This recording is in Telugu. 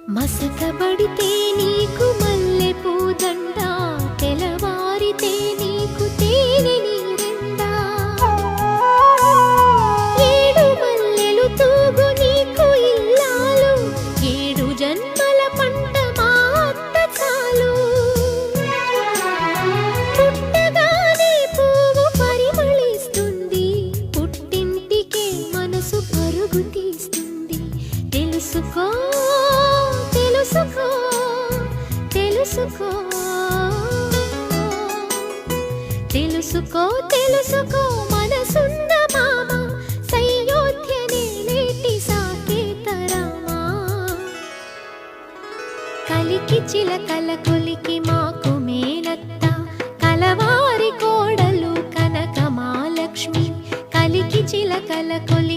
మసకబడితే నీకు మల్లె పూదండ, తెలవారితే నీకు తేనె నీరెండ. ఏడు మల్లెలు తూగు నీకు ఇల్లాలు, ఏడు జన్మల పంట మా అత్త చాలు. పుట్టగానే పువ్వు పరిమళిస్తుంది, పుట్టింటికే మనసు పరుగు తీస్తుంది. తెలుసుకో తెలుసుకో తెలుసుకో తెలుసుకో తెలుసుకో మనసున్న మామ, సయోధ్యనే నేటి సాకేతరామా. కలికి చిలకల కొలికి మాకు మేనత్త, కలవారి కోడలు కనక మహాలక్ష్మి. కలికి చిలకల కొలికి